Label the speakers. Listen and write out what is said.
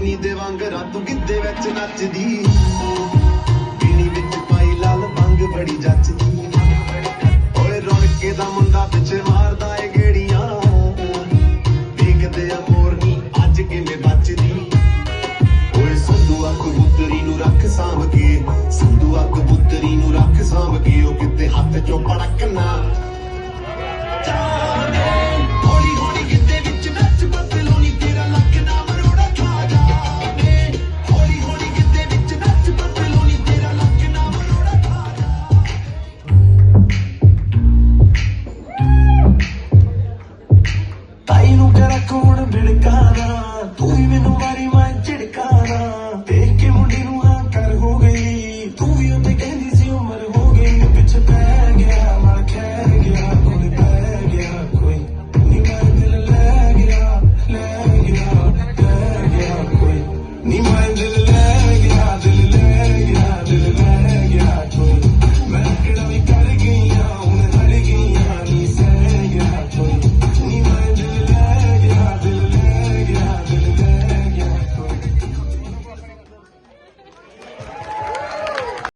Speaker 1: ਮੋਰਨੀ ਦੇ ਵਾਂਗ ਰਾਤੂ ਗਿੱਧੇ ਵਿੱਚ ਨੱਚਦੀ ਪੀਣੀ ਵਿੱਚ ਪਾਈ ਲਾਲ ਭੰਗ ਬੜੀ ਜੱਚਦੀ ਓਏ ਰੌਣਕੇ ਦਾ ਮੁੰਡਾ ਪਿੱਛੇ ਮਾਰਦਾ ਏ ਗੇੜੀਆਂ ਵੇਖਦੇ ਆ ਮੋਰਨੀ ਅੱਜ ਕਿਵੇਂ ਬਚਦੀ ਓਏ ਸੰਧੂ ਆ ਕਬੂਤਰੀ ਨੂੰ ਰੱਖ ਸਾਂਭ ਕੇ ਸੰਧੂ ਆ ਕਬੂਤਰੀ ਨੂੰ ਰੱਖ ਸਾਂਭ ਕੇ ਉਹ ਕਿਤੇ ਹੱਥ ਚੋਂ ਪੜਕਣਾ ਹੌਲੀ ਹੌਲੀ ਗਿੱਧੇ ਵਿੱਚ ਨੱਚ ਬਦਲੋਨੀ ਤੇਰਾ ਲੱਕ ਨਾ ਮਰੋੜਾ ਖਾ ਜਾਵੇ ਹੌਲੀ ਹੌਲੀ ਗਿੱਧੇ ਵਿੱਚ ਨੱਚ ਬਦਲੋਨੀ ਤੇਰਾ ਲੱਕ ਨਾ ਮਰੋੜਾ ਖਾ ਜਾ ਤਾਈ ਨੂੰ ਕਰ ਕੋਣ ਬਿੜਕਾਣਾ ਤੂੰ ਹੀ ਮੈਨੂੰ ਮਾਰੀ ਮੈਂ ਝਿੜਕਾਣਾ ਦੇਖ ਕੇ ਮੁੰਡੇ ਨੂੰ ਹਾਂ ਕਰ ਹੋ ਗਈ ਤੂੰ ਵੀ ਉੱਤੇ ਕਹਿੰਦੀ ਸੀ ਉਮਰ ਹੋ ਗਈ ਪਿੱਛੇ ਪੈ ਗਿਆ ਮਲ ਖੈ ਗਿਆ ਕੋਈ ਪੈ ਗਿਆ ਕੋਈ ਨੀ ਮੈਂ ਦਿਲ ਲੈ ਗਿਆ ਕੋਈ ਨੀ ਮੈਂ ਦਿਲ ਲੈ